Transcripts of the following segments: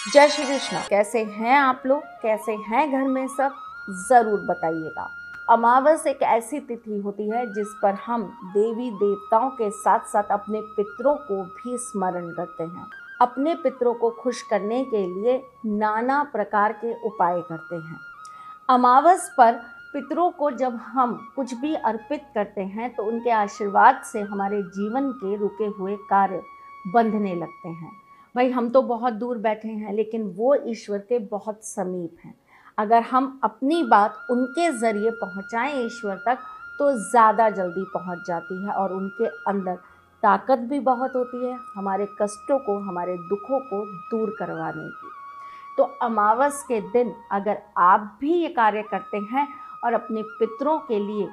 जय श्री कृष्ण। कैसे हैं आप लोग? कैसे हैं घर में सब? ज़रूर बताइएगा। अमावस एक ऐसी तिथि होती है जिस पर हम देवी देवताओं के साथ साथ अपने पितरों को भी स्मरण करते हैं। अपने पितरों को खुश करने के लिए नाना प्रकार के उपाय करते हैं। अमावस पर पितरों को जब हम कुछ भी अर्पित करते हैं तो उनके आशीर्वाद से हमारे जीवन के रुके हुए कार्य बंधने लगते हैं। भाई, हम तो बहुत दूर बैठे हैं लेकिन वो ईश्वर के बहुत समीप हैं। अगर हम अपनी बात उनके ज़रिए पहुंचाएं ईश्वर तक तो ज़्यादा जल्दी पहुंच जाती है और उनके अंदर ताकत भी बहुत होती है हमारे कष्टों को, हमारे दुखों को दूर करवाने की। तो अमावस के दिन अगर आप भी ये कार्य करते हैं और अपने पितरों के लिए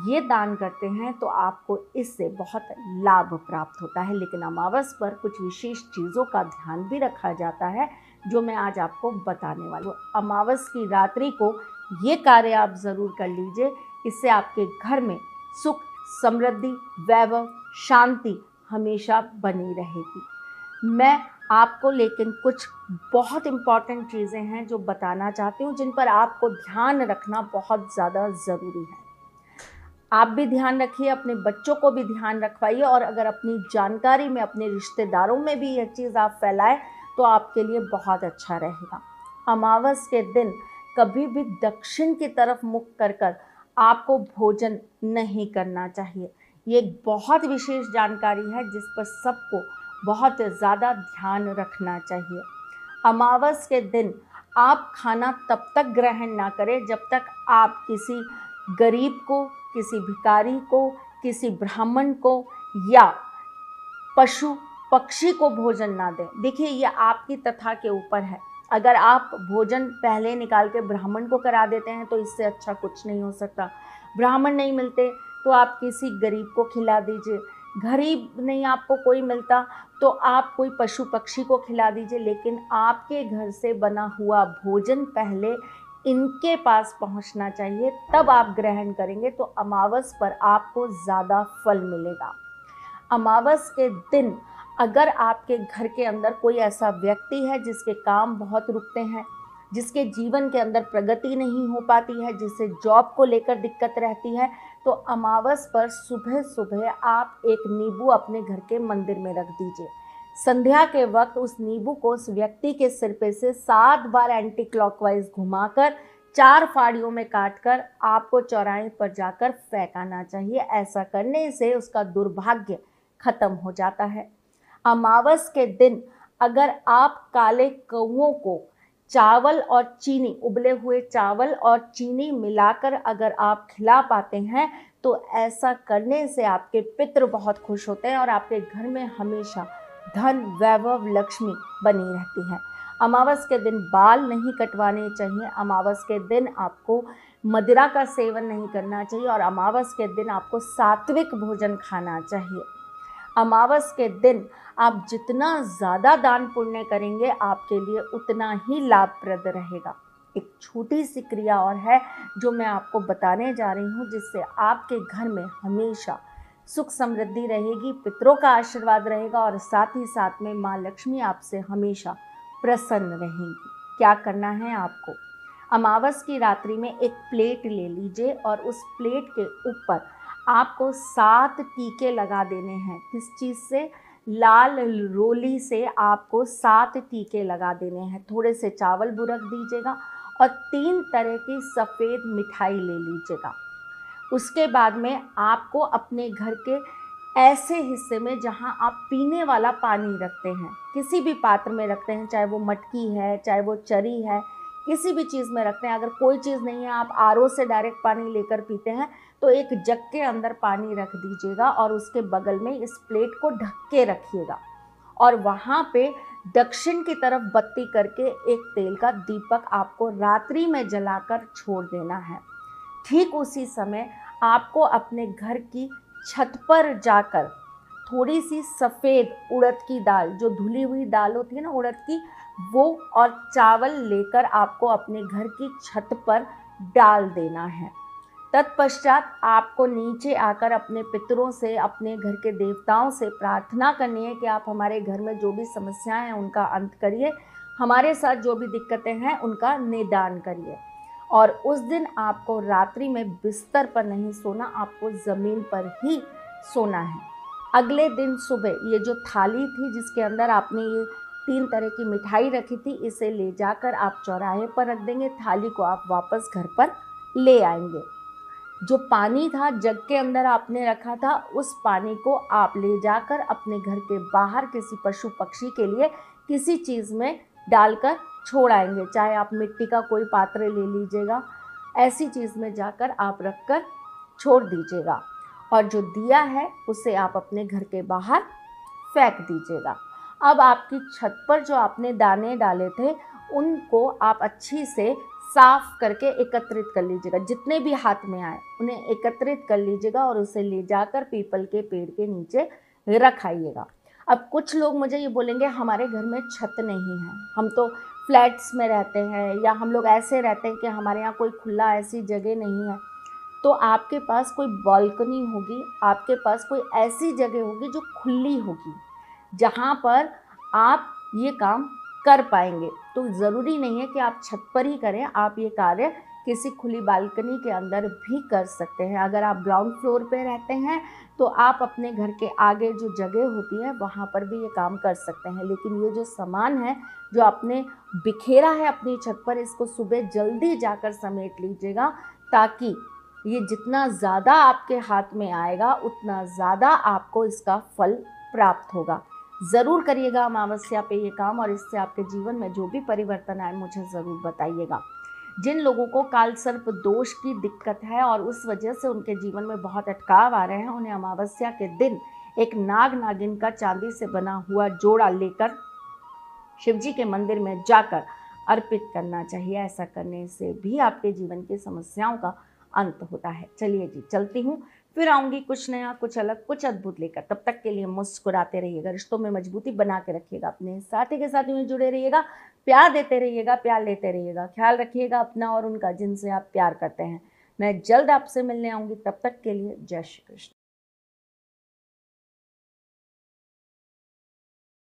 ये दान करते हैं तो आपको इससे बहुत लाभ प्राप्त होता है। लेकिन अमावस पर कुछ विशेष चीज़ों का ध्यान भी रखा जाता है जो मैं आज आपको बताने वाली हूँ। अमावस की रात्रि को ये कार्य आप ज़रूर कर लीजिए। इससे आपके घर में सुख, समृद्धि, वैभव, शांति हमेशा बनी रहेगी। मैं आपको लेकिन कुछ बहुत इम्पॉर्टेंट चीज़ें हैं जो बताना चाहती हूँ जिन पर आपको ध्यान रखना बहुत ज़्यादा ज़रूरी है। आप भी ध्यान रखिए, अपने बच्चों को भी ध्यान रखवाइए और अगर अपनी जानकारी में अपने रिश्तेदारों में भी यह चीज़ आप फैलाएं तो आपके लिए बहुत अच्छा रहेगा। अमावस के दिन कभी भी दक्षिण की तरफ मुख कर आपको भोजन नहीं करना चाहिए। ये एक बहुत विशेष जानकारी है जिस पर सबको बहुत ज़्यादा ध्यान रखना चाहिए। अमावस के दिन आप खाना तब तक ग्रहण ना करें जब तक आप किसी गरीब को, किसी भिखारी को, किसी ब्राह्मण को या पशु पक्षी को भोजन ना दें। देखिए, ये आपकी तथा के ऊपर है। अगर आप भोजन पहले निकाल के ब्राह्मण को करा देते हैं तो इससे अच्छा कुछ नहीं हो सकता। ब्राह्मण नहीं मिलते तो आप किसी गरीब को खिला दीजिए। गरीब नहीं आपको कोई मिलता तो आप कोई पशु पक्षी को खिला दीजिए। लेकिन आपके घर से बना हुआ भोजन पहले इनके पास पहुंचना चाहिए, तब आप ग्रहण करेंगे तो अमावस पर आपको ज़्यादा फल मिलेगा। अमावस के दिन अगर आपके घर के अंदर कोई ऐसा व्यक्ति है जिसके काम बहुत रुकते हैं, जिसके जीवन के अंदर प्रगति नहीं हो पाती है, जिसे जॉब को लेकर दिक्कत रहती है, तो अमावस पर सुबह सुबह आप एक नींबू अपने घर के मंदिर में रख दीजिए। संध्या के वक्त उस नींबू को उस व्यक्ति के सिर पे से 7 बार एंटी क्लॉकवाइज घुमाकर 4 फाड़ियों में काटकर आपको चौराहे पर जाकर फेंकाना चाहिए। ऐसा करने से उसका दुर्भाग्य खत्म हो जाता है। अमावस के दिन अगर आप काले कौओं को चावल और चीनी, उबले हुए चावल और चीनी मिलाकर अगर आप खिला पाते हैं तो ऐसा करने से आपके पितृ बहुत खुश होते हैं और आपके घर में हमेशा धन, वैभव, लक्ष्मी बनी रहती है। अमावस के दिन बाल नहीं कटवाने चाहिए। अमावस के दिन आपको मदिरा का सेवन नहीं करना चाहिए और अमावस के दिन आपको सात्विक भोजन खाना चाहिए। अमावस के दिन आप जितना ज़्यादा दान पुण्य करेंगे आपके लिए उतना ही लाभप्रद रहेगा। एक छोटी सी क्रिया और है जो मैं आपको बताने जा रही हूँ जिससे आपके घर में हमेशा सुख समृद्धि रहेगी, पितरों का आशीर्वाद रहेगा और साथ ही साथ में माँ लक्ष्मी आपसे हमेशा प्रसन्न रहेंगी। क्या करना है आपको? अमावस की रात्रि में एक प्लेट ले लीजिए और उस प्लेट के ऊपर आपको 7 टीके लगा देने हैं। किस चीज़ से? लाल रोली से आपको 7 टीके लगा देने हैं। थोड़े से चावल बुरक दीजिएगा और 3 तरह की सफ़ेद मिठाई ले लीजिएगा। उसके बाद में आपको अपने घर के ऐसे हिस्से में जहां आप पीने वाला पानी रखते हैं, किसी भी पात्र में रखते हैं, चाहे वो मटकी है, चाहे वो चरी है, किसी भी चीज़ में रखते हैं। अगर कोई चीज़ नहीं है, आप आरओ से डायरेक्ट पानी लेकर पीते हैं, तो एक जग के अंदर पानी रख दीजिएगा और उसके बगल में इस प्लेट को ढक के रखिएगा और वहाँ पे दक्षिण की तरफ बत्ती करके एक तेल का दीपक आपको रात्रि में जलाकर छोड़ देना है। ठीक उसी समय आपको अपने घर की छत पर जाकर थोड़ी सी सफ़ेद उड़द की दाल, जो धुली हुई दाल होती है ना उड़द की, वो और चावल लेकर आपको अपने घर की छत पर डाल देना है। तत्पश्चात आपको नीचे आकर अपने पितरों से, अपने घर के देवताओं से प्रार्थना करनी है कि आप हमारे घर में जो भी समस्याएं हैं उनका अंत करिए, हमारे साथ जो भी दिक्कतें हैं उनका निदान करिए। और उस दिन आपको रात्रि में बिस्तर पर नहीं सोना, आपको ज़मीन पर ही सोना है। अगले दिन सुबह ये जो थाली थी जिसके अंदर आपने ये 3 तरह की मिठाई रखी थी, इसे ले जाकर आप चौराहे पर रख देंगे। थाली को आप वापस घर पर ले आएंगे। जो पानी था जग के अंदर आपने रखा था, उस पानी को आप ले जाकर अपने घर के बाहर किसी पशु पक्षी के लिए किसी चीज़ में डालकर छोड़ आएंगे। चाहे आप मिट्टी का कोई पात्र ले लीजिएगा, ऐसी चीज़ में जाकर आप रखकर छोड़ दीजिएगा। और जो दिया है उसे आप अपने घर के बाहर फेंक दीजिएगा। अब आपकी छत पर जो आपने दाने डाले थे उनको आप अच्छी से साफ करके एकत्रित कर लीजिएगा। जितने भी हाथ में आए उन्हें एकत्रित कर लीजिएगा और उसे ले जाकर पीपल के पेड़ के नीचे रख आइएगा। अब कुछ लोग मुझे ये बोलेंगे हमारे घर में छत नहीं है, हम तो फ्लैट्स में रहते हैं, या हम लोग ऐसे रहते हैं कि हमारे यहाँ कोई खुला ऐसी जगह नहीं है। तो आपके पास कोई बालकनी होगी, आपके पास कोई ऐसी जगह होगी जो खुली होगी, जहाँ पर आप ये काम कर पाएंगे। तो ज़रूरी नहीं है कि आप छत पर ही करें, आप ये कार्य किसी खुली बालकनी के अंदर भी कर सकते हैं। अगर आप ग्राउंड फ्लोर पे रहते हैं तो आप अपने घर के आगे जो जगह होती है वहाँ पर भी ये काम कर सकते हैं। लेकिन ये जो सामान है जो आपने बिखेरा है अपनी छत पर, इसको सुबह जल्दी जाकर समेट लीजिएगा, ताकि ये जितना ज़्यादा आपके हाथ में आएगा उतना ज़्यादा आपको इसका फल प्राप्त होगा। ज़रूर करिएगा अमावस्या पे ये काम, और इससे आपके जीवन में जो भी परिवर्तन आए मुझे ज़रूर बताइएगा। जिन लोगों को काल सर्प दोष की दिक्कत है और उस वजह से उनके जीवन में बहुत अटकाव आ रहे हैं, उन्हें अमावस्या के दिन एक नाग नागिन का चांदी से बना हुआ जोड़ा लेकर शिवजी के मंदिर में जाकर अर्पित करना चाहिए। ऐसा करने से भी आपके जीवन की समस्याओं का अंत होता है। चलिए जी, चलती हूँ, फिर आऊँगी कुछ नया, कुछ अलग, कुछ अद्भुत लेकर। तब तक के लिए मुस्कुराते रहिएगा, रिश्तों में मजबूती बना के रखिएगा, अपने साथी के साथ में जुड़े रहिएगा, प्यार देते रहिएगा, प्यार लेते रहिएगा। ख्याल रखिएगा अपना और उनका जिनसे आप प्यार करते हैं। मैं जल्द आपसे मिलने आऊँगी, तब तक के लिए जय श्री कृष्ण।